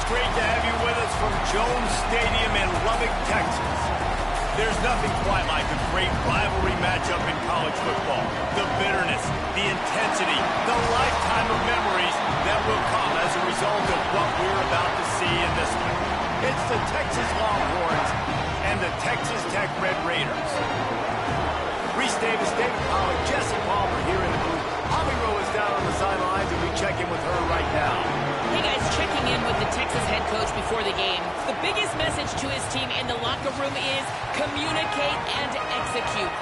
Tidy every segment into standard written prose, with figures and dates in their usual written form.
great to have you with us from Jones Stadium in Lubbock, Texas. There's nothing quite like a great rivalry matchup in college football. The bitterness, the intensity, the lifetime of memories that will come as a result of what we're about to see in this one. It's the Texas Longhorns and the Texas Tech Red Raiders. Reese Davis, David Pollack, Jesse Palmer here in the booth. Holly Rowe is down on the sidelines, and we check in with her right now. Hey guys, checking in with the Texas head coach before the game. The biggest message to his team in the locker room is communicate and execute.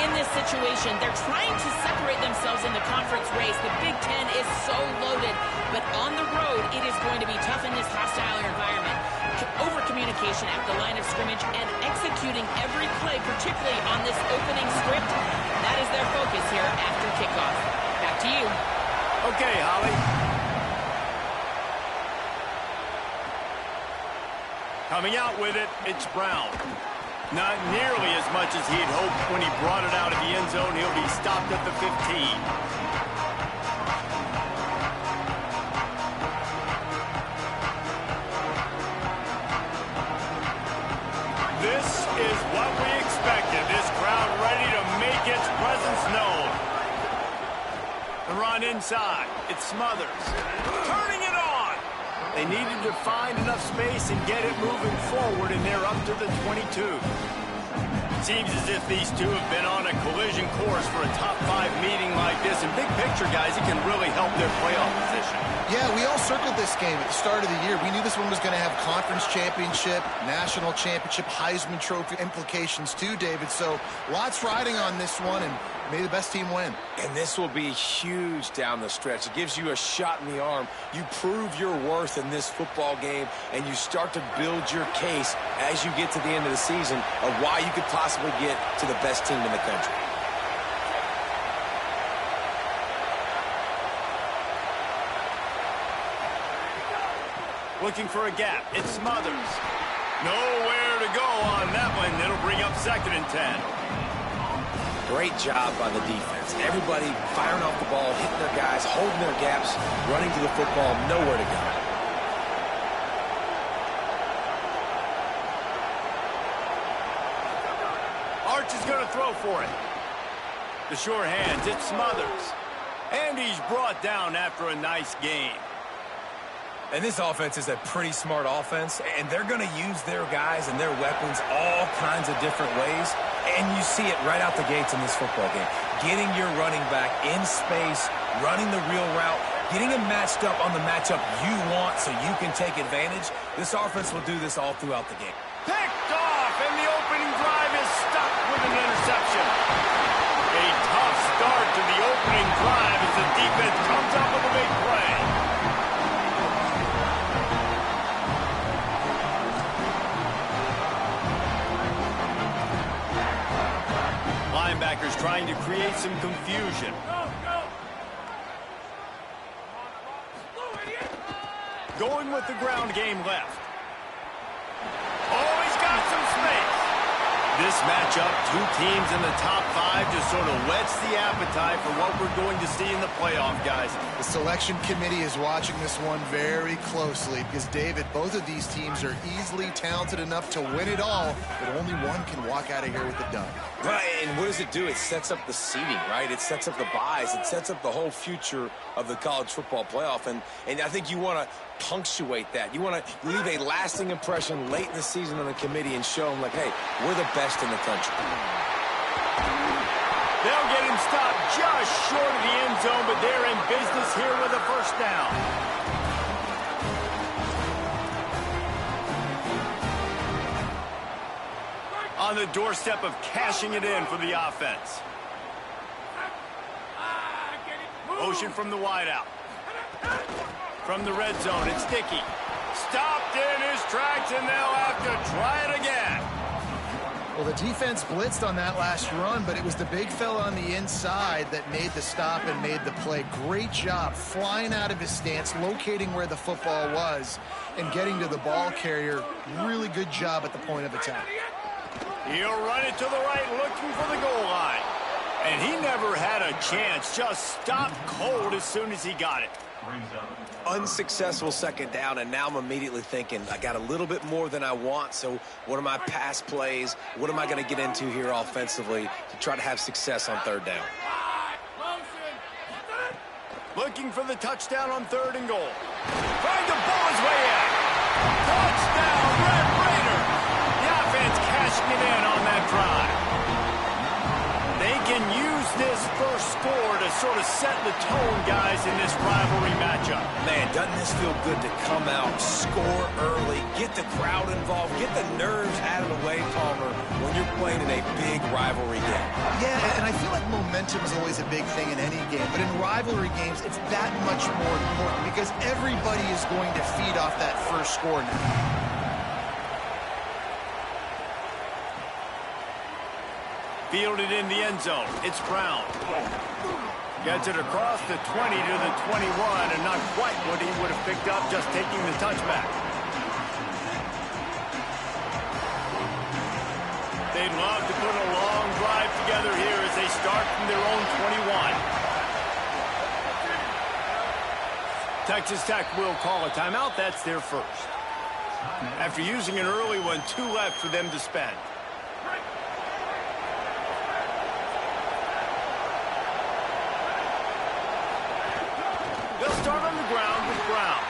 In this situation, they're trying to separate themselves in the conference race. The Big Ten is so loaded, but on the road, it is going to be tough in this hostile environment. Over-communication at the line of scrimmage and executing every play, particularly on this opening script, that is their focus here after kickoff. Back to you. Okay, Holly. Coming out with it, it's Brown. Not nearly as much as he'd hoped when he brought it out of the end zone. He'll be stopped at the 15. This is what we expected. This crowd ready to make its presence known. The run inside. It's Smothers. Turning it on. They needed to find enough space and get it moving forward, and they're up to the 22. Seems as if these two have been on a collision course for a top-5 meeting like this. And big picture, guys, it can really help their playoff position. Yeah, we all circled this game at the start of the year. We knew this one was going to have conference championship, national championship, Heisman Trophy implications too, David. So lots riding on this one, and may the best team win. And this will be huge down the stretch. It gives you a shot in the arm. You prove your worth in this football game, and you start to build your case as you get to the end of the season of why you could possibly get to the best team in the country. Looking for a gap. It's Smothers. Nowhere to go on that one. It'll bring up 2nd and 10. Great job by the defense. Everybody firing off the ball, hitting their guys, holding their gaps, running to the football, nowhere to go. Arch is going to throw for it. The sure hands, it's Smothers. And he's brought down after a nice game. And this offense is a pretty smart offense, and they're going to use their guys and their weapons all kinds of different ways, and you see it right out the gates in this football game. Getting your running back in space, running the real route, getting him matched up on the matchup you want so you can take advantage. This offense will do this all throughout the game. Picked off, and the opening drive is stuck with an interception. A tough start to the opening drive as the defense comes up with a big play. Linebackers trying to create some confusion. Going with the ground game left. Oh, he's got some space. This matchup, two teams in the top 5, just sort of whets the appetite for what we're going to see in the playoff, guys. The selection committee is watching this one very closely because, David, both of these teams are easily talented enough to win it all, but only one can walk out of here with the dub. Right, and what does it do? It sets up the seeding, right? It sets up the buys. It sets up the whole future of the college football playoff, and I think you want to punctuate that. You want to leave a lasting impression late in the season on the committee and show them, like, hey, we're the best in the country. They'll get him stopped just short of the end zone, but they're in business here with a first down. On the doorstep of cashing it in for the offense. Motion from the wideout. From the red zone, it's Dickey. Stopped in his tracks, and they'll have to try it again. Well, the defense blitzed on that last run, but it was the big fella on the inside that made the stop and made the play. Great job flying out of his stance, locating where the football was, and getting to the ball carrier. Really good job at the point of attack. He'll run it to the right, looking for the goal line. And he never had a chance, just stopped cold as soon as he got it. Unsuccessful second down, and now I'm immediately thinking, I got a little bit more than I want, so what are my pass plays? What am I going to get into here offensively to try to have success on third down? Looking for the touchdown on 3rd and goal. Trying to pull his way in. Touchdown, Red Raider. The offense cashing it in on that drive. They can use this first score to sort of set the tone, guys, in this rivalry matchup. Man, doesn't this feel good to come out, score early, get the crowd involved, get the nerves out of the way, Palmer, when you're playing in a big rivalry game? Yeah, and I feel like momentum is always a big thing in any game, but in rivalry games, it's that much more important because everybody is going to feed off that first score now. Fielded in the end zone. It's Brown. Gets it across the 20 to the 21, and not quite what he would have picked up just taking the touchback. They'd love to put a long drive together here as they start from their own 21. Texas Tech will call a timeout. That's their first. After using an early one, 2 left for them to spend. They'll start on the ground with Brown.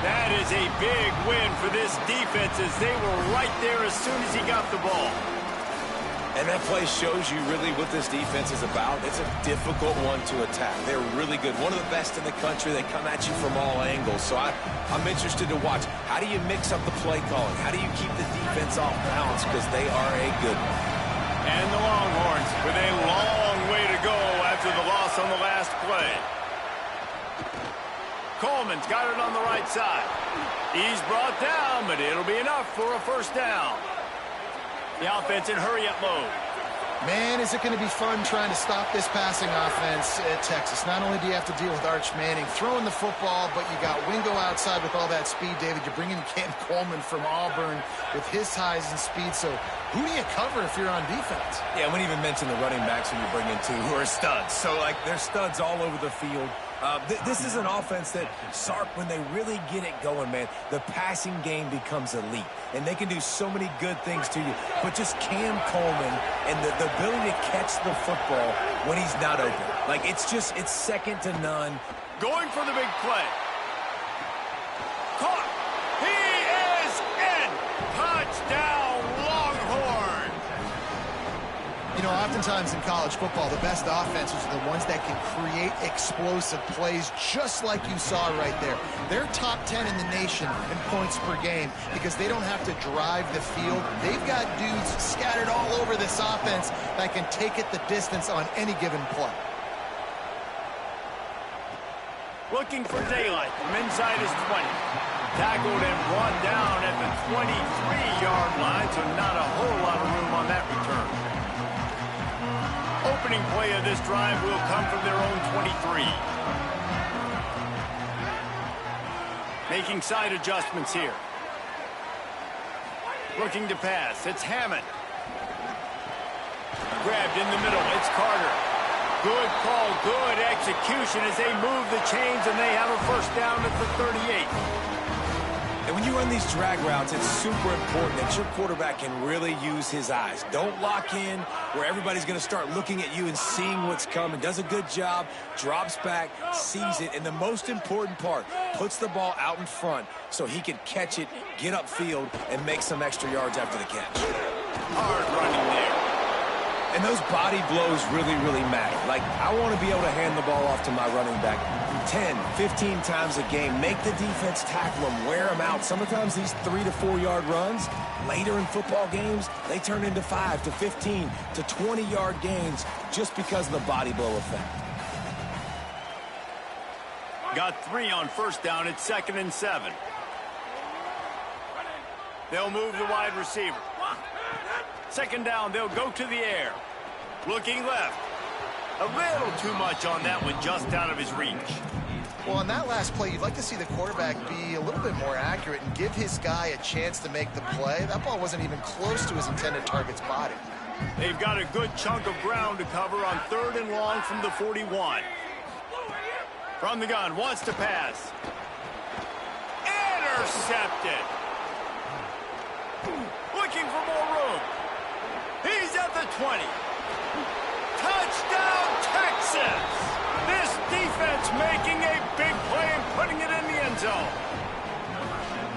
That is a big win for this defense as they were right there as soon as he got the ball. And that play shows you really what this defense is about. It's a difficult one to attack. They're really good. One of the best in the country. They come at you from all angles. So I'm interested to watch. How do you mix up the play calling? How do you keep the defense off balance? Because they are a good one. And the Longhorns with a long way to go after the loss on the last play. Coleman's got it on the right side. He's brought down, but it'll be enough for a first down. The offense in hurry-up mode. Man, is it going to be fun trying to stop this passing offense at Texas. Not only do you have to deal with Arch Manning throwing the football, but you got Wingo outside with all that speed, David. You bring in Cam Coleman from Auburn with his size and speed. So who do you cover if you're on defense? Yeah, we didn't even mention the running backs who you bring in, too, who are studs. So, like, they're studs all over the field. This is an offense that, Sark, when they really get it going, man, the passing game becomes elite. And they can do so many good things to you. But just Cam Coleman and the ability to catch the football when he's not open. Like, it's second to none. Going for the big play. Caught. He is in. Touchdown, Longhorn. You know, oftentimes in college football, the best offenses are the ones that can create explosive plays just like you saw right there. They're top 10 in the nation in points per game because they don't have to drive the field. They've got dudes scattered all over this offense that can take it the distance on any given play. Looking for daylight from inside his 20. Tackled and brought down at the 23-yard line, so not a whole lot of room on that return. Opening play of this drive will come from their own 23. Making side adjustments here. Looking to pass. It's Hammond. Grabbed in the middle. It's Carter. Good call, good execution as they move the chains and they have a first down at the 38. And when you run these drag routes, it's super important that your quarterback can really use his eyes. Don't lock in where everybody's going to start looking at you and seeing what's coming. Does a good job, drops back, sees it, and the most important part, puts the ball out in front so he can catch it, get upfield, and make some extra yards after the catch. Hard running there. And those body blows really, really matter. Like, I want to be able to hand the ball off to my running back 10, 15 times a game. Make the defense tackle them, wear them out. Sometimes these 3 to 4 yard runs, later in football games, they turn into 5 to 15 to 20 yard gains just because of the body blow effect. Got 3 on first down. It's 2nd and 7. They'll move the wide receiver. 2nd down, they'll go to the air. Looking left. A little too much on that one, just out of his reach. Well, on that last play, you'd like to see the quarterback be a little bit more accurate and give his guy a chance to make the play. That ball wasn't even close to his intended target's body. They've got a good chunk of ground to cover on 3rd and long from the 41. From the gun, wants to pass. Intercepted. Looking for more room. He's at the 20. Touchdown, Texas! This defense making a big play and putting it in the end zone.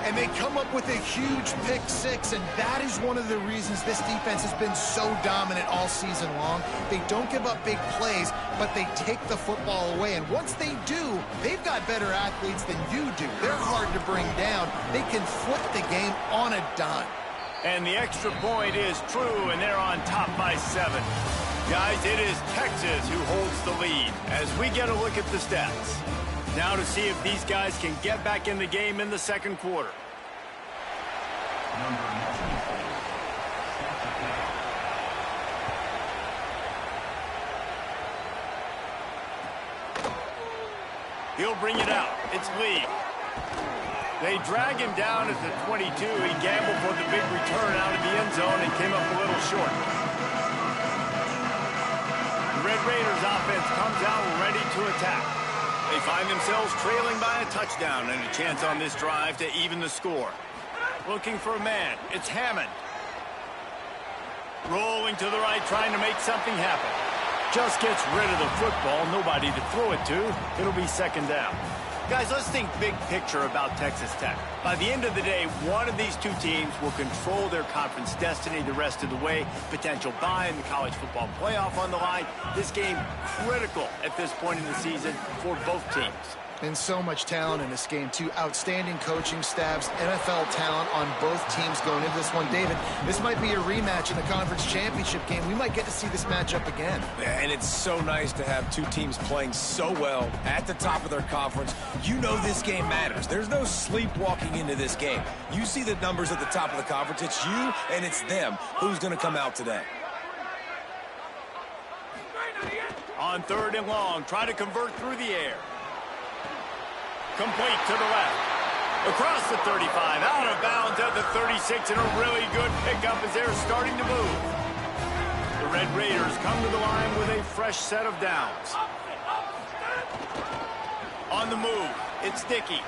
And they come up with a huge pick six, and that is one of the reasons this defense has been so dominant all season long. They don't give up big plays, but they take the football away. And once they do, they've got better athletes than you do. They're hard to bring down. They can flip the game on a dime. And the extra point is true, and they're on top by 7. Guys, it is Texas who holds the lead as we get a look at the stats. Now to see if these guys can get back in the game in the second quarter. He'll bring it out. It's Lee. They drag him down at the 22. He gambled for the big return out of the end zone and came up a little short. The Red Raiders offense comes out ready to attack. They find themselves trailing by a touchdown and a chance on this drive to even the score. Looking for a man. It's Hammond. Rolling to the right, trying to make something happen. Just gets rid of the football. Nobody to throw it to. It'll be second down. Guys, let's think big picture about Texas Tech. By the end of the day, one of these two teams will control their conference destiny the rest of the way. Potential bye in the college football playoff on the line. This game critical at this point in the season for both teams. And so much talent in this game, too. Outstanding coaching staffs, NFL talent on both teams going into this one. David, this might be a rematch in the conference championship game. We might get to see this matchup again. And it's so nice to have two teams playing so well at the top of their conference. You know this game matters. There's no sleepwalking into this game. You see the numbers at the top of the conference. It's you and it's them. Who's going to come out today? On third and long, try to convert through the air. Complete to the left. Across the 35, out of bounds at the 36, and a really good pickup as they're starting to move. The Red Raiders come to the line with a fresh set of downs. On the move, it's Dickey.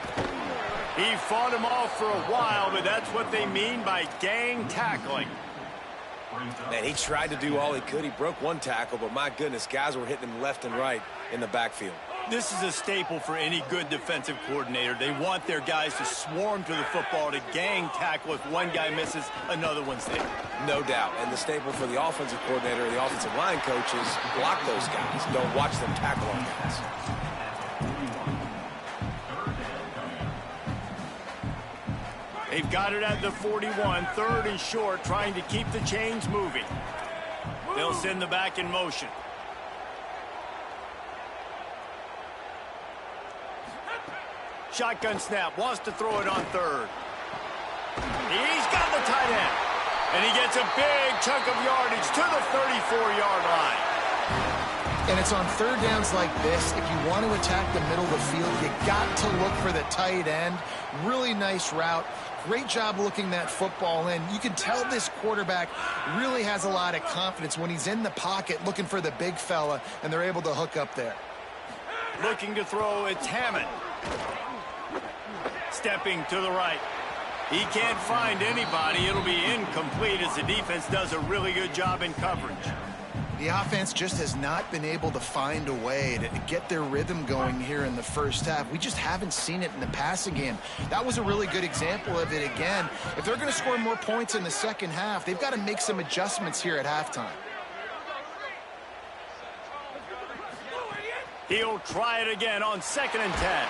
He fought him off for a while, but that's what they mean by gang tackling. Man, he tried to do all he could. He broke one tackle, but my goodness, guys were hitting him left and right in the backfield. This is a staple for any good defensive coordinator. They want their guys to swarm to the football, to gang tackle. If one guy misses, another one's there. No doubt. And the staple for the offensive coordinator or the offensive line coaches, block those guys. Don't watch them tackle on guys. They've got it at the 41, third and short, trying to keep the chains moving. They'll send the back in motion. Shotgun snap, wants to throw it on third. He's got the tight end. And he gets a big chunk of yardage to the 34-yard line. And it's on third downs like this. If you want to attack the middle of the field, you got to look for the tight end. Really nice route. Great job looking that football in. You can tell this quarterback really has a lot of confidence when he's in the pocket looking for the big fella, and they're able to hook up there. Looking to throw, it's Hammond. Stepping to the right. He can't find anybody. It'll be incomplete as the defense does a really good job in coverage. The offense just has not been able to find a way to get their rhythm going here in the first half. We just haven't seen it in the passing game. That was a really good example of it again. If they're going to score more points in the second half, they've got to make some adjustments here at halftime. He'll try it again on 2nd and 10.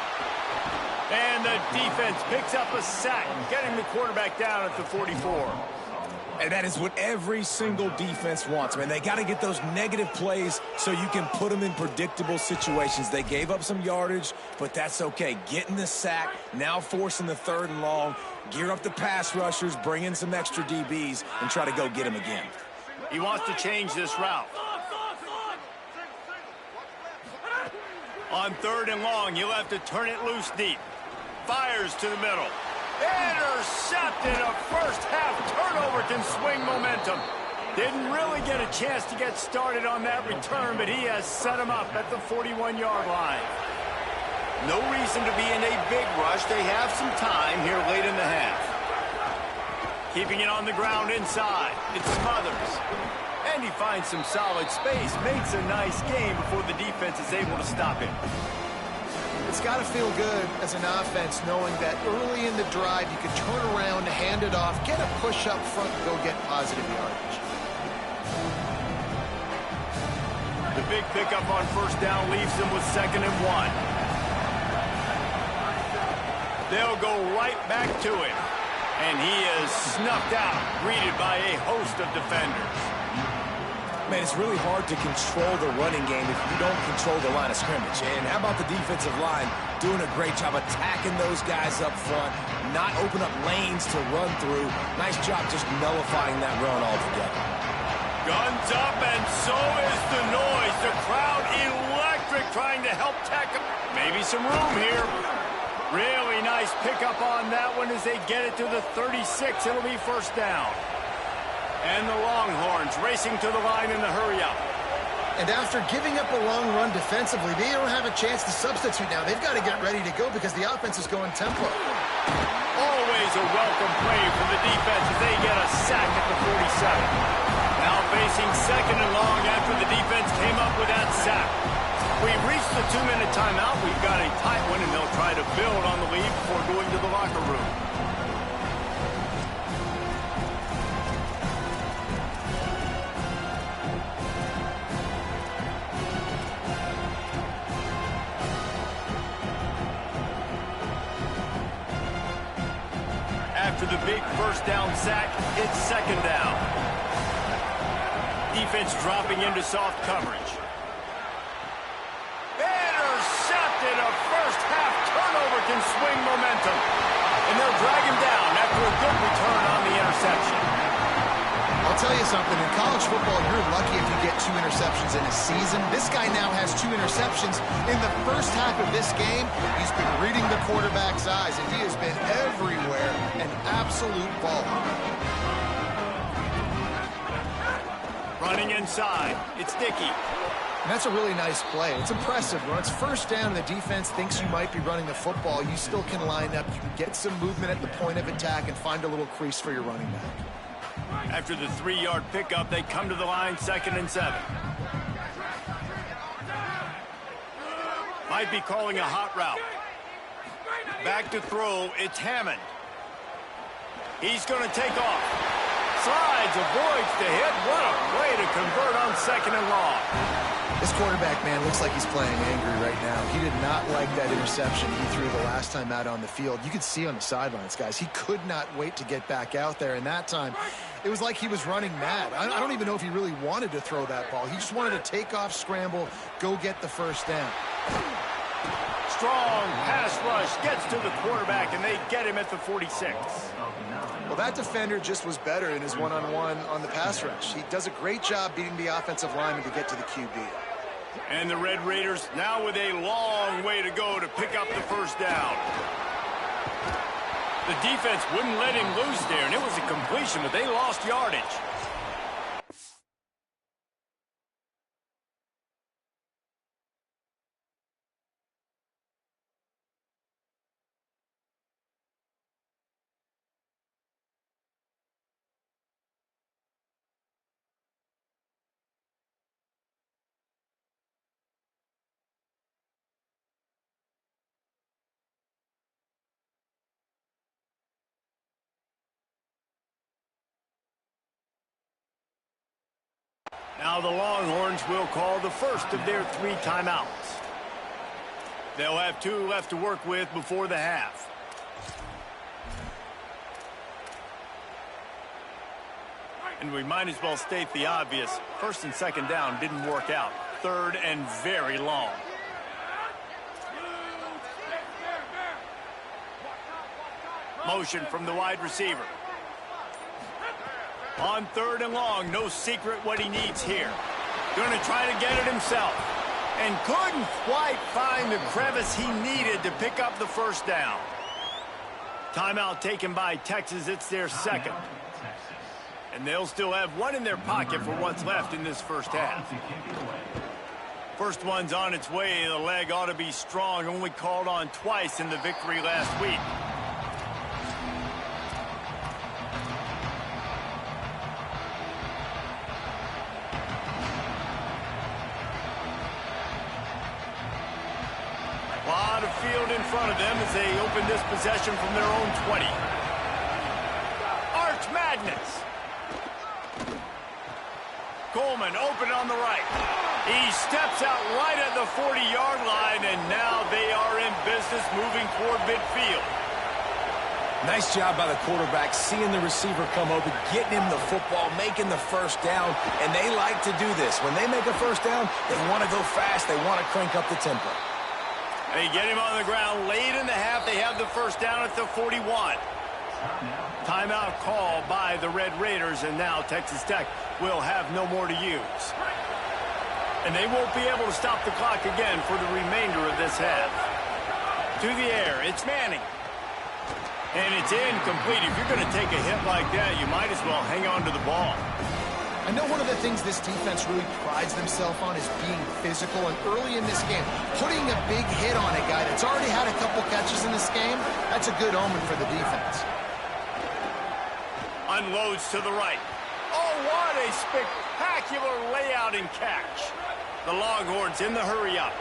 And the defense picks up a sack, getting the quarterback down at the 44. And that is what every single defense wants, man. They got to get those negative plays so you can put them in predictable situations. They gave up some yardage, but that's okay. Getting the sack, now forcing the 3rd and long, gear up the pass rushers, bring in some extra DBs, and try to go get them again. He wants to change this route. On 3rd and long, he'll have to turn it loose deep. Fires to the middle. Intercepted. A first half turnover can swing momentum. Didn't really get a chance to get started on that return, but he has set him up at the 41-yard line. No reason to be in a big rush. They have some time here late in the half. Keeping it on the ground inside. It smothers. And he finds some solid space. Makes a nice game before the defense is able to stop him. It's got to feel good as an offense knowing that early in the drive you can turn around, hand it off, get a push up front, and go get positive yardage. The big pickup on first down leaves them with 2nd and 1. They'll go right back to him. And he is snuffed out, greeted by a host of defenders. Man, it's really hard to control the running game if you don't control the line of scrimmage. And how about the defensive line doing a great job attacking those guys up front, not open up lanes to run through. Nice job just nullifying that run altogether. Guns up, and so is the noise. The crowd electric, trying to help Tech. Maybe some room here. Really nice pickup on that one as they get it to the 36. It'll be first down. And the Longhorns racing to the line in the hurry-up. And after giving up a long run defensively, they don't have a chance to substitute now. They've got to get ready to go because the offense is going tempo. Always a welcome play for the defense as they get a sack at the 47. Now facing 2nd and long after the defense came up with that sack. We've reached the 2-minute timeout. We've got a tight one, and they'll try to build on the lead before going to the locker room. After the big first down sack, it's 2nd down. Defense dropping into soft coverage. Intercepted. A first-half turnover can swing momentum. And they'll drag him down after a good return on the interception. I'll tell you something. In college football, you're lucky if you get 2 interceptions in a season. This guy now has 2 interceptions. In the first half of this game, he's been reading the quarterback's eyes, and he has been everywhere. An absolute ball. Running inside. It's Dickey. And that's a really nice play. It's impressive. When it's first down and the defense thinks you might be running the football, you still can line up. You can get some movement at the point of attack and find a little crease for your running back. After the 3-yard pickup, they come to the line 2nd and 7. Might be calling a hot route. Back to throw. It's Hammond. He's going to take off. Slides, avoids the hit. What a way to convert on 2nd and long. This quarterback, man, looks like he's playing angry right now. He did not like that interception he threw the last time out on the field. You could see on the sidelines, guys, he could not wait to get back out there. And that time, it was like he was running mad. I don't even know if he really wanted to throw that ball. He just wanted to take off, scramble, go get the first down. Strong pass rush gets to the quarterback, and they get him at the 46. Well, that defender just was better in his one-on-one on the pass rush. He does a great job beating the offensive lineman to get to the QB. And the Red Raiders now with a long way to go to pick up the first down. The defense wouldn't let him loose there, and it was a completion, but they lost yardage. Now the Longhorns will call the first of their 3 timeouts. They'll have 2 left to work with before the half. And we might as well state the obvious. 1st and 2nd down didn't work out. 3rd and very long. Motion from the wide receiver. On 3rd and long, no secret what he needs here. Going to try to get it himself. And couldn't quite find the crevice he needed to pick up the first down. Timeout taken by Texas. It's their 2nd. And they'll still have 1 in their pocket for what's left in this first half. First one's on its way. The leg ought to be strong. Only called on twice in the victory last week. A lot of field in front of them as they open this possession from their own 20. Arch Madness. Coleman open on the right. He steps out right at the 40-yard line, and now they are in business moving toward midfield. Nice job by the quarterback, seeing the receiver come open, getting him the football, making the first down, and they like to do this. When they make a first down, they want to go fast. They want to crank up the tempo. They get him on the ground late in the half. They have the first down at the 41. Timeout call by the Red Raiders, and now Texas Tech will have no more to use. And they won't be able to stop the clock again for the remainder of this half. To the air, it's Manning. And it's incomplete. If you're going to take a hit like that, you might as well hang on to the ball. I know one of the things this defense really prides themselves on is being physical, and early in this game, putting a big hit on a guy that's already had a couple catches in this game, that's a good omen for the defense. Unloads to the right. Oh, what a spectacular layout and catch. The Longhorns in the hurry-up.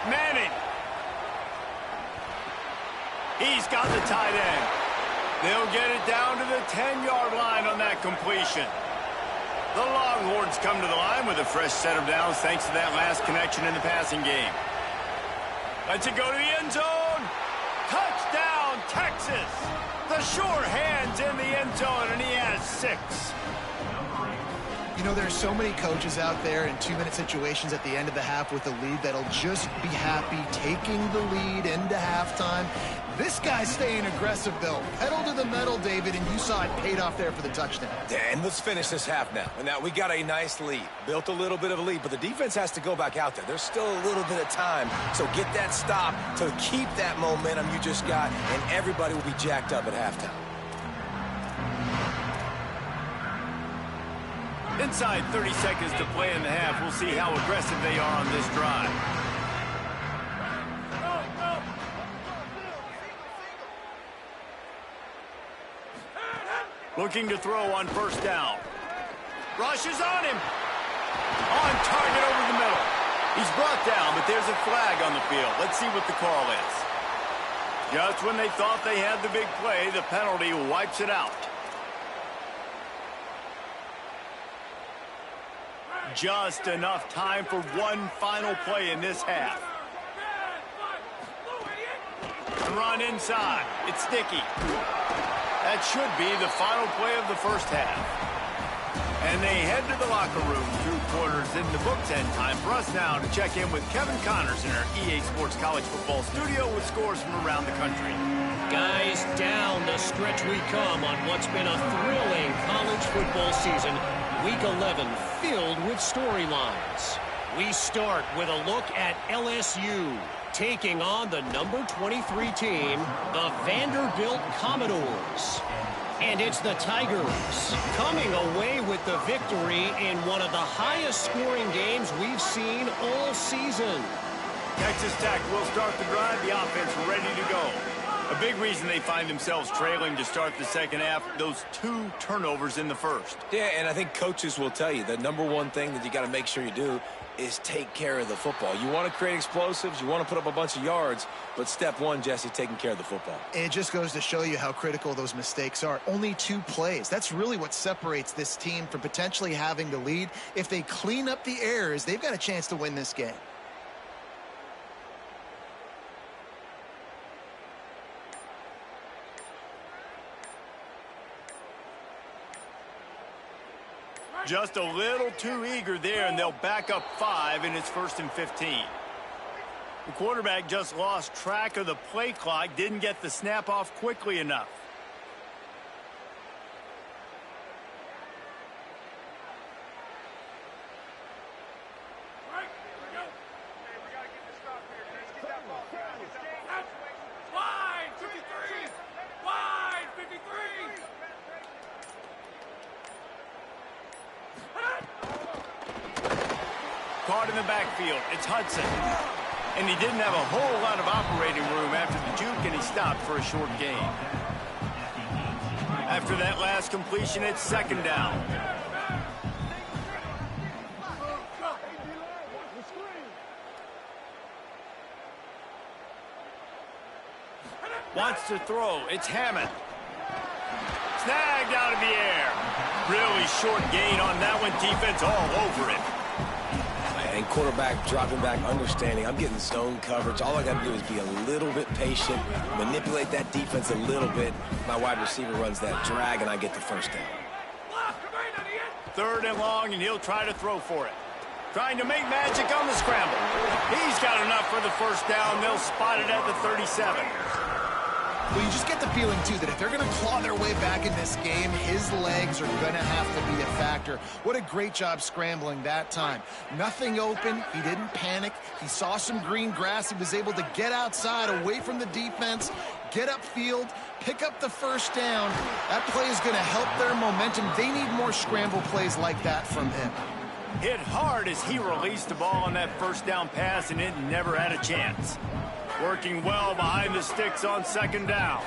Manning. He's got the tight end. They'll get it down to the 10-yard line on that completion. The Longhorns come to the line with a fresh set of downs thanks to that last connection in the passing game. Lets it go to the end zone. Touchdown, Texas. The sure hands in the end zone, and he has 6. You know, there's so many coaches out there in 2-minute situations at the end of the half with a lead that'll just be happy taking the lead into halftime. This guy's staying aggressive, though. Pedal to the metal, David, and you saw it paid off there for the touchdown. And let's finish this half now. And now we got a nice lead. Built a little bit of a lead, but the defense has to go back out there. There's still a little bit of time. So get that stop to keep that momentum you just got, and everybody will be jacked up at halftime. Inside 30 seconds to play in the half. We'll see how aggressive they are on this drive. Looking to throw on first down. Rushes on him. On target over the middle. He's brought down, but there's a flag on the field. Let's see what the call is. Just when they thought they had the big play, the penalty wipes it out. Just enough time for one final play in this half. Run inside. It's Sticky. That should be the final play of the first half. And they head to the locker room. 2 quarters in the books, and time for us now to check in with Kevin Connors in our EA Sports College Football studio with scores from around the country. Guys, down the stretch we come on what's been a thrilling college football season. Week 11 filled with storylines. We start with a look at LSU taking on the number 23 team, the Vanderbilt Commodores. And it's the Tigers coming away with the victory in one of the highest scoring games we've seen all season. Texas Tech will start the drive, the offense ready to go. A big reason they find themselves trailing to start the second half, those 2 turnovers in the first. Yeah, and I think coaches will tell you the number one thing that you got to make sure you do is take care of the football. You want to create explosives, you want to put up a bunch of yards, but step one, Jesse, taking care of the football. It just goes to show you how critical those mistakes are. Only 2 plays. That's really what separates this team from potentially having the lead. If they clean up the errors, they've got a chance to win this game. Just a little too eager there, and they'll back up 5, and it's 1st and 15. The quarterback just lost track of the play clock, didn't get the snap off quickly enough. out in the backfield. It's Hudson. And he didn't have a whole lot of operating room after the juke, and he stopped for a short gain. After that last completion, it's second down. Wants to throw. It's Hammond. Snagged out of the air. Really short gain on that one. Defense all over it. And quarterback dropping back, understanding I'm getting zone coverage. All I got to do is be a little bit patient, manipulate that defense a little bit. My wide receiver runs that drag, and I get the first down. Third and long, and he'll try to throw for it. Trying to make magic on the scramble. He's got enough for the first down. They'll spot it at the 37. Well, you just get the feeling, too, that if they're going to claw their way back in this game, his legs are going to have to be a factor. What a great job scrambling that time. Nothing open. He didn't panic. He saw some green grass. He was able to get outside, away from the defense, get upfield, pick up the first down. That play is going to help their momentum. They need more scramble plays like that from him. Hit hard as he released the ball on that first down pass, and it never had a chance. Working well behind the sticks on second down.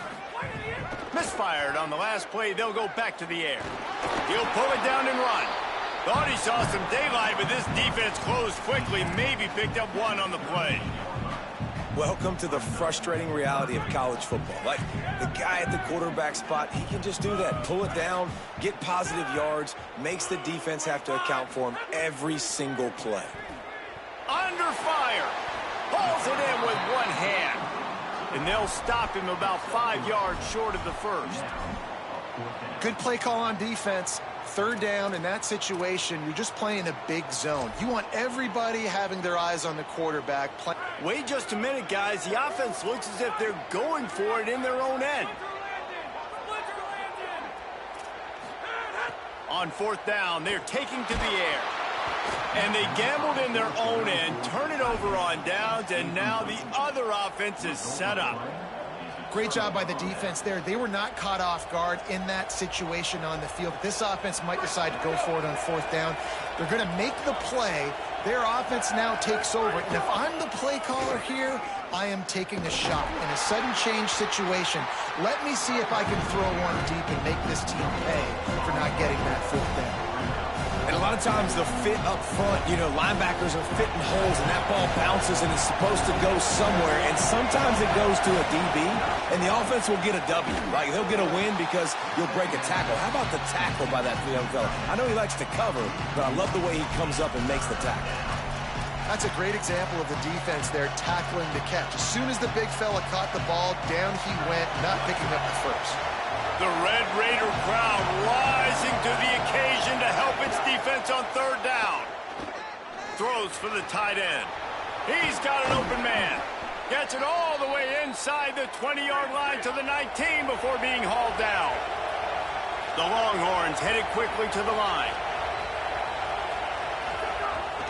Misfired on the last play. They'll go back to the air. He'll pull it down and run. Thought he saw some daylight, but this defense closed quickly. Maybe picked up one on the play. Welcome to the frustrating reality of college football. Like, the guy at the quarterback spot, he can just do that. Pull it down, get positive yards, makes the defense have to account for him every single play. Under fire. Pulls it in with one hand. And they'll stop him about 5 yards short of the first. Good play call on defense. Third down in that situation, you're just playing a big zone. You want everybody having their eyes on the quarterback. Wait just a minute, guys. The offense looks as if they're going for it in their own end. On fourth down, they're taking to the air. And they gambled in their own end, turn it over on downs, and now the other offense is set up. Great job by the defense there. They were not caught off guard in that situation on the field. This offense might decide to go for it on fourth down. They're going to make the play. Their offense now takes over. And if I'm the play caller here, I am taking a shot. In a sudden change situation, let me see if I can throw one deep and make this team pay for not getting that fourth down. And a lot of times the fit up front, you know, linebackers are fitting holes and that ball bounces and it's supposed to go somewhere. And sometimes it goes to a DB and the offense will get a W, right? They'll get a win because you'll break a tackle. How about the tackle by that young fella? I know he likes to cover, but I love the way he comes up and makes the tackle. That's a great example of the defense there tackling the catch. As soon as the big fella caught the ball, down he went, not picking up the first. The Red Raider crowd rising to the occasion to help its defense on third down. Throws for the tight end. He's got an open man. Gets it all the way inside the 20-yard line to the 19 before being hauled down. The Longhorns headed quickly to the line.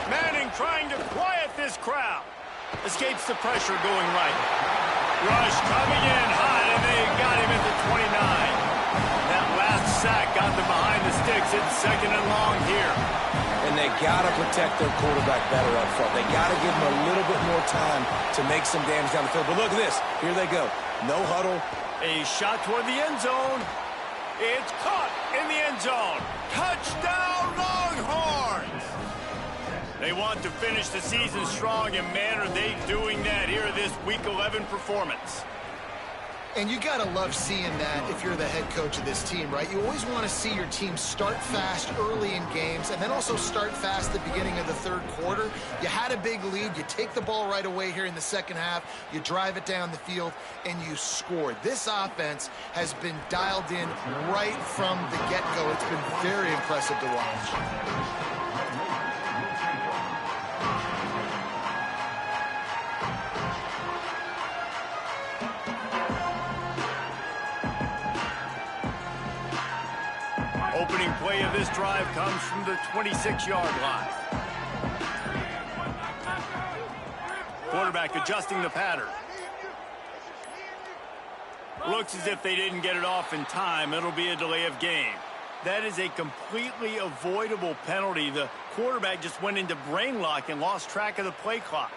Manning trying to quiet this crowd. Escapes the pressure going right. Rush coming in hot, and they got him at the 29. That last sack got them behind the sticks. It's second and long here. And they got to protect their quarterback better up front. They got to give him a little bit more time to make some damage down the field. But look at this. Here they go. No huddle. A shot toward the end zone. It's caught in the end zone. Touchdown, Longhorns! They want to finish the season strong, and man, are they doing that here in this Week 11 performance. And you got to love seeing that if you're the head coach of this team, right? You always want to see your team start fast early in games and then also start fast at the beginning of the third quarter. You had a big lead. You take the ball right away here in the second half. You drive it down the field, and you score. This offense has been dialed in right from the get-go. It's been very impressive to watch. Opening play of this drive comes from the 26-yard line. Quarterback adjusting the pattern. Looks as if they didn't get it off in time. It'll be a delay of game. That is a completely avoidable penalty. The quarterback just went into brain lock and lost track of the play clock.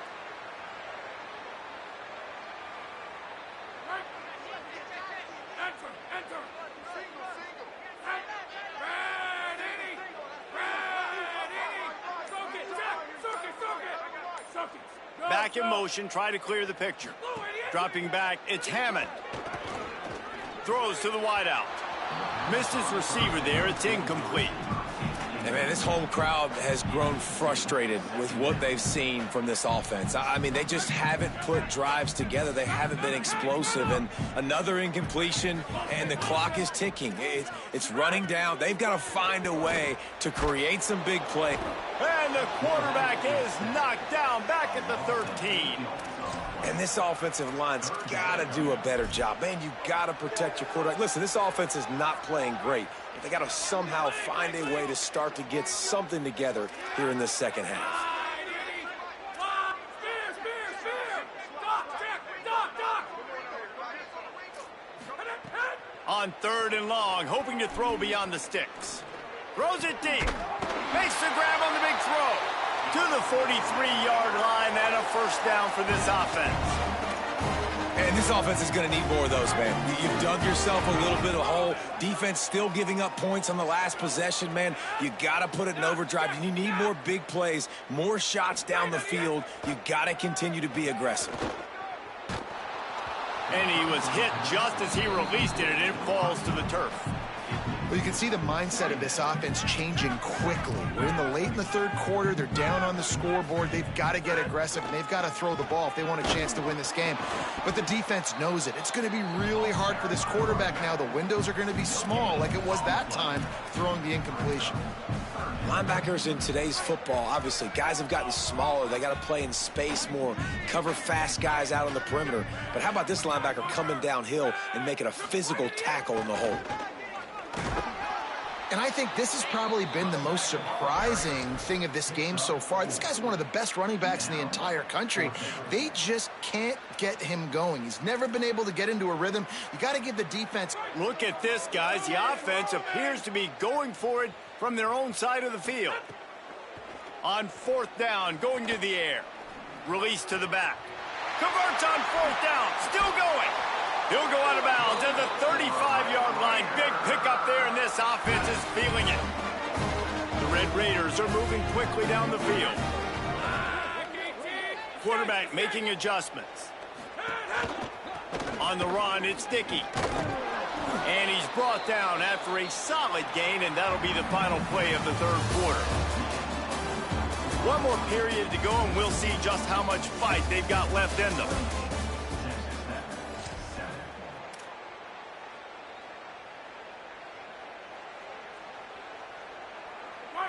Back in motion, try to clear the picture. Dropping back, it's Hammond. Throws to the wideout. Missed his receiver there, it's incomplete. And man, this whole crowd has grown frustrated with what they've seen from this offense. I mean, they just haven't put drives together. They haven't been explosive. And another incompletion, and the clock is ticking. It's running down. They've got to find a way to create some big play. And the quarterback is knocked down back at the 13. And this offensive line's got to do a better job. Man, you got to protect your quarterback. Listen, this offense is not playing great. But they got to somehow find a way to start to get something together here in the second half. On 3rd and long, hoping to throw beyond the sticks. Throws it deep. Makes the grab on the big throw. To the 43-yard line and a first down for this offense. And this offense is going to need more of those, man. You've dug yourself a little bit of a hole. Defense still giving up points on the last possession, man. You got to put it in overdrive. You need more big plays, more shots down the field. You got to continue to be aggressive. And he was hit just as he released it, and it falls to the turf. Well, you can see the mindset of this offense changing quickly. We're late in the 3rd quarter. They're down on the scoreboard. They've got to get aggressive, and they've got to throw the ball if they want a chance to win this game. But the defense knows it. It's going to be really hard for this quarterback now. The windows are going to be small like it was that time throwing the incompletion. Linebackers in today's football, obviously, guys have gotten smaller. They got to play in space more, cover fast guys out on the perimeter. But how about this linebacker coming downhill and making a physical tackle in the hole? And I think this has probably been the most surprising thing of this game so far. This guy's one of the best running backs in the entire country. They just can't get him going. He's never been able to get into a rhythm. You got to give the defense. Look at this, guys. The offense appears to be going for it from their own side of the field. On 4th down, going to the air. Release to the back. Converts on 4th down. Still going. He'll go out of bounds at the 35-yard line. Big pickup there, and this offense is feeling it. The Red Raiders are moving quickly down the field. Quarterback making adjustments. On the run, it's Dickey. And he's brought down after a solid gain, and that'll be the final play of the 3rd quarter. One more period to go, and we'll see just how much fight they've got left in them.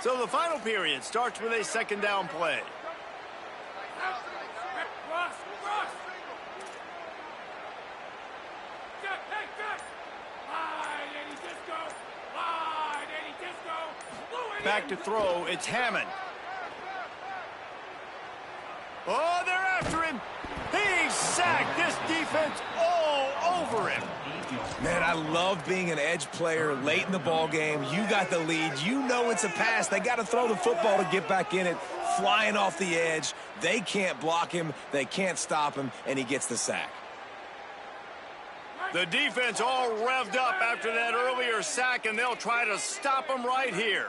So the final period starts with a 2nd down play. Back to throw, it's Hammond. Oh, they're after him. He's sacked. This defense all over him. Man, I love being an edge player late in the ball game. You got the lead. You know it's a pass. They got to throw the football to get back in it. Flying off the edge. They can't block him. They can't stop him, and he gets the sack. The defense all revved up after that earlier sack, and they'll try to stop him right here.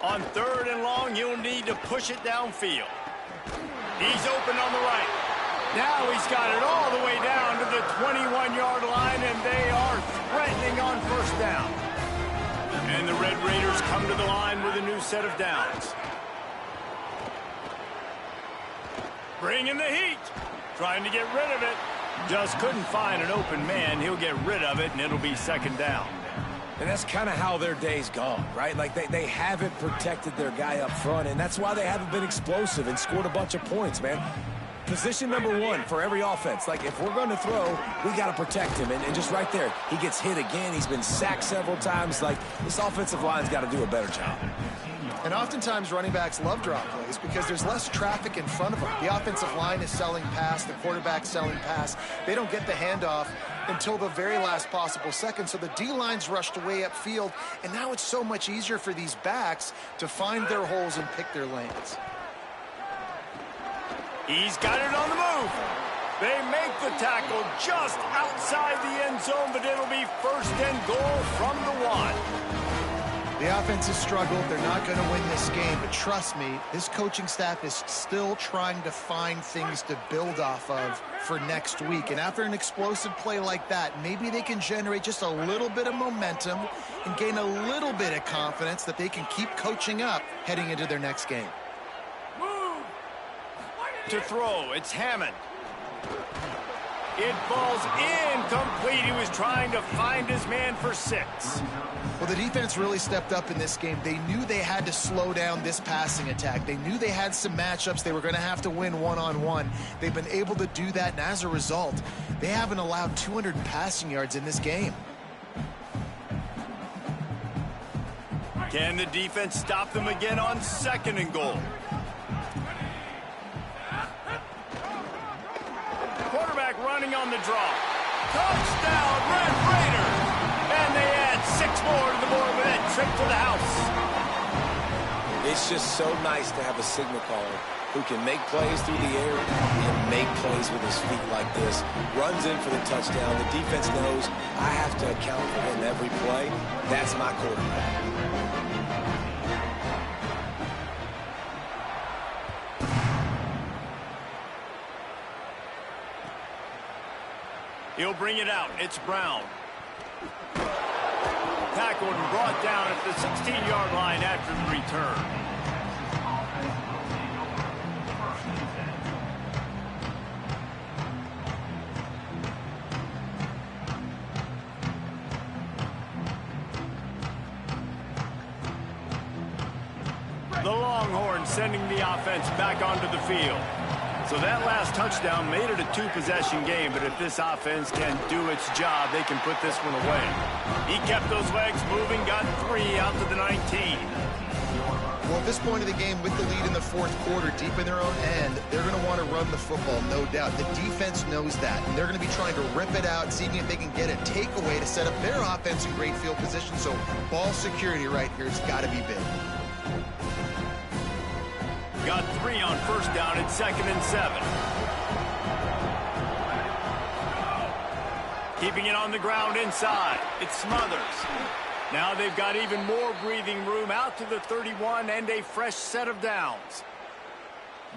On 3rd and long, you'll need to push it downfield. He's open on the right. Now he's got it all the way down to the 21-yard line, and they are threatening on 1st down. And the Red Raiders come to the line with a new set of downs. Bringing the heat. Trying to get rid of it. Just couldn't find an open man. He'll get rid of it, and it'll be 2nd down. And that's kind of how their day's gone, right? Like they haven't protected their guy up front, and that's why they haven't been explosive and scored a bunch of points, man. Position number 1 for every offense. Like, if we're going to throw, we got to protect him. And just right there, he gets hit again. He's been sacked several times. Like, this offensive line's got to do a better job. And oftentimes running backs love drop plays because there's less traffic in front of them. The offensive line is selling pass, the quarterback's selling pass. They don't get the handoff until the very last possible second. So the D-line's rushed way upfield, and now it's so much easier for these backs to find their holes and pick their lanes. He's got it on the move. They make the tackle just outside the end zone, but it'll be first and goal from the 1. The offense has struggled. They're not going to win this game, but trust me, this coaching staff is still trying to find things to build off of for next week. And after an explosive play like that, maybe they can generate just a little bit of momentum and gain a little bit of confidence that they can keep coaching up heading into their next game. To throw, it's Hammond. It falls incomplete. He was trying to find his man for 6. Well, the defense really stepped up in this game. They knew they had to slow down this passing attack. They knew they had some matchups they were going to have to win one-on-one. They've been able to do that, and as a result, they haven't allowed 200 passing yards in this game. Can the defense stop them again on 2nd and goal? Quarterback running on the draw. Touchdown, Red Raiders! And they add 6 more to the board with that trip to the house. It's just so nice to have a signal caller who can make plays through the air and make plays with his feet like this. Runs in for the touchdown. The defense knows I have to account for him every play. That's my quarterback. He'll bring it out. It's Brown. Tackled and brought down at the 16-yard line after the return. The Longhorns sending the offense back onto the field. So that last touchdown made it a 2-possession game, but if this offense can do its job, they can put this one away. He kept those legs moving, got 3 out to the 19. Well, at this point of the game, with the lead in the 4th quarter, deep in their own end, they're going to want to run the football, no doubt. The defense knows that, and they're going to be trying to rip it out, seeing if they can get a takeaway to set up their offense in great field position. So ball security right here has got to be big. Got 3 on 1st down at 2nd and 7. Keeping it on the ground inside. It's Smothers. Now they've got even more breathing room out to the 31 and a fresh set of downs.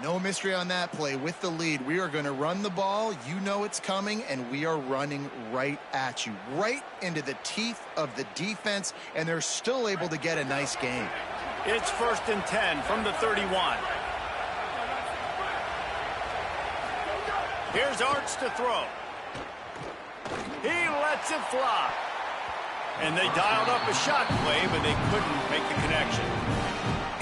No mystery on that play. With the lead, we are going to run the ball. You know it's coming, and we are running right at you, right into the teeth of the defense, and they're still able to get a nice game. It's 1st and 10 from the 31. Here's Arch to throw. He lets it fly. And they dialed up a shot play, but they couldn't make the connection.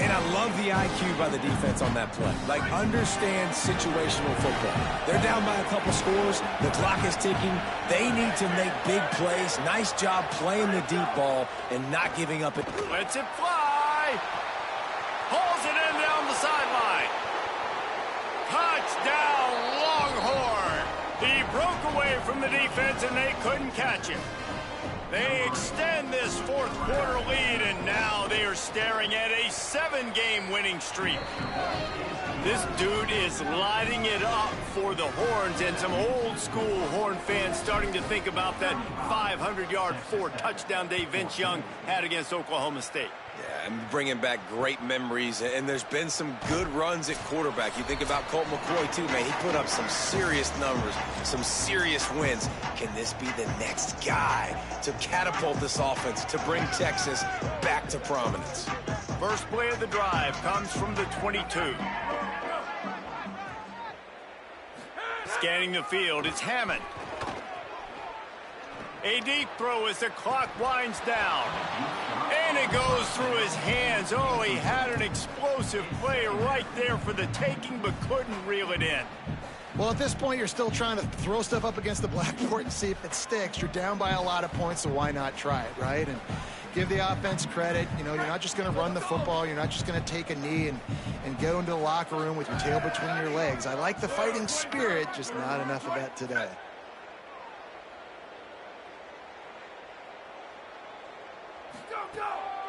And I love the IQ by the defense on that play. Like, understand situational football. They're down by a couple scores. The clock is ticking. They need to make big plays. Nice job playing the deep ball and not giving up it. Lets it fly. Hauls it in down the sideline. Touchdown, Longhorn. He broke away from the defense, and they couldn't catch him. They extend this 4th quarter lead, and now they are staring at a 7-game winning streak. This dude is lighting it up for the Horns, and some old-school Horn fans starting to think about that 500-yard 4-touchdown day Vince Young had against Oklahoma State. Yeah, and bringing back great memories, and there's been some good runs at quarterback. You think about Colt McCoy, too, man. He put up some serious numbers, some serious wins. Can this be the next guy to catapult this offense, to bring Texas back to prominence? First play of the drive comes from the 22. Scanning the field, it's Hammond. A deep throw as the clock winds down. And it goes through his hands. Oh, he had an explosive play right there for the taking, but couldn't reel it in. Well, at this point, you're still trying to throw stuff up against the blackboard and see if it sticks. You're down by a lot of points, so why not try it, right? And give the offense credit. You know, you're not just going to run the football. You're not just going to take a knee and go into the locker room with your tail between your legs. I like the fighting spirit, just not enough of that today.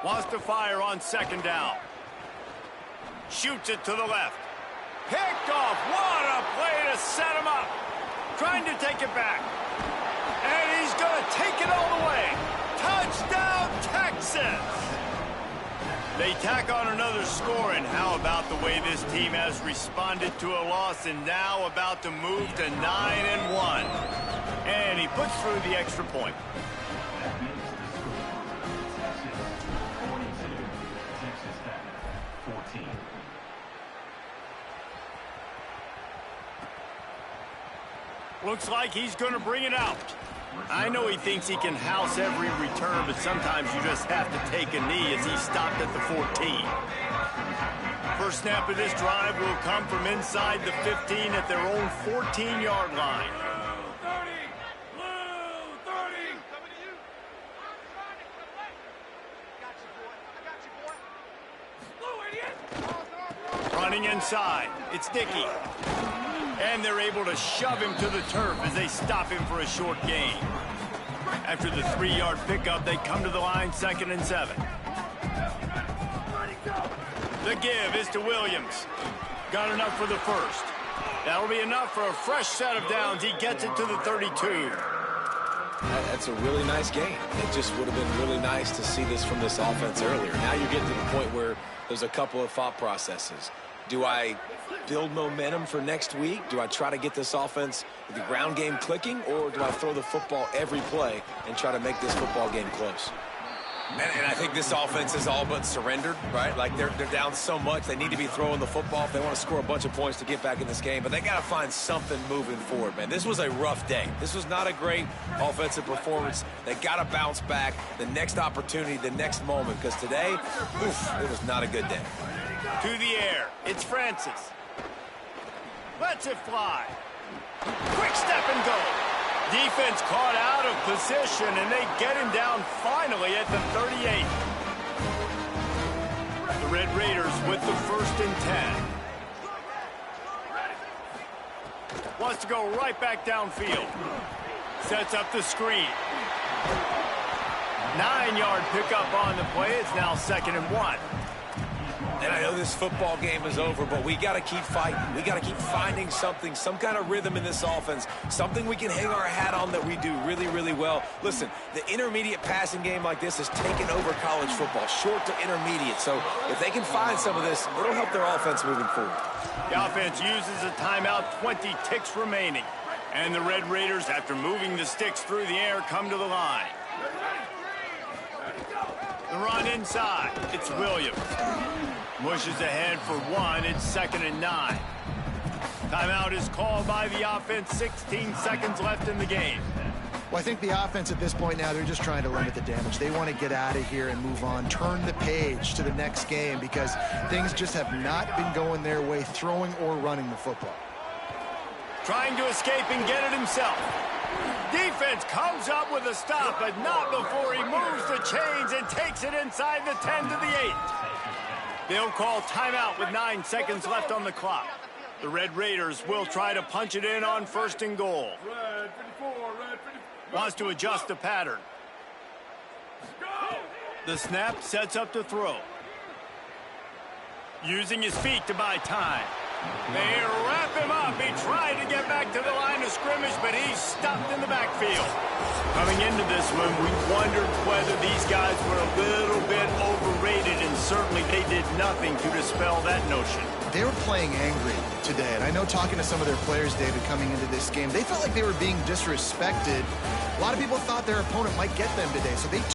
Wants to fire on second down. Shoots it to the left. Picked off. What a play to set him up. Trying to take it back. And he's going to take it all the way. Touchdown, Texas! They tack on another score, and how about the way this team has responded to a loss and now about to move to 9-1. And he puts through the extra point. Looks like he's going to bring it out. I know he thinks he can house every return, but sometimes you just have to take a knee as he stopped at the 14. First snap of this drive will come from inside the 15 at their own 14-yard line. Running inside, it's Dickey. And they're able to shove him to the turf as they stop him for a short gain. After the 3-yard pickup, they come to the line 2nd and 7. The give is to Williams. Got enough for the first. That'll be enough for a fresh set of downs. He gets it to the 32. That's a really nice game. It just would have been really nice to see this from this offense earlier. Now you get to the point where there's a couple of thought processes. Do I build momentum for next week? Do I try to get this offense with the ground game clicking, or do I throw the football every play and try to make this football game close? And I think this offense is all but surrendered, right? Like they're down so much, they need to be throwing the football if they want to score a bunch of points to get back in this game. But they got to find something moving forward, man. This was a rough day. This was not a great offensive performance. They got to bounce back the next opportunity, the next moment, because today, it was not a good day. To the air, it's Francis. Lets it fly. Quick step and go. Defense caught out of position, and they get him down finally at the 38. The Red Raiders with the 1st and 10. Wants to go right back downfield. Sets up the screen. 9-yard pickup on the play. It's now 2nd and 1. And I know this football game is over, but we got to keep fighting. We got to keep finding something, some kind of rhythm in this offense, something we can hang our hat on that we do really, really well. Listen, the intermediate passing game like this has taken over college football, short to intermediate. So if they can find some of this, it'll help their offense moving forward. The offense uses a timeout, 20 ticks remaining. And the Red Raiders, after moving the sticks through the air, come to the line. The run inside. It's Williams. Pushes ahead for 1. It's 2nd and 9. Timeout is called by the offense. 16 seconds left in the game. Well, I think the offense at this point now, they're just trying to limit the damage. They want to get out of here and move on, turn the page to the next game, because things just have not been going their way, throwing or running the football. Trying to escape and get it himself. Defense comes up with a stop, but not before he moves the chains and takes it inside the 10 to the 8. They'll call timeout with 9 seconds left on the clock. The Red Raiders will try to punch it in on 1st and goal. Wants to adjust the pattern. The snap sets up to throw. Using his feet to buy time. They wrap him up. He tried to get back to the line of scrimmage, but he's stopped in the backfield. Coming into this one, we wondered whether these guys were a little bit overrated, and certainly they did nothing to dispel that notion. They were playing angry today, and I know talking to some of their players, David, coming into this game, they felt like they were being disrespected. A lot of people thought their opponent might get them today, so they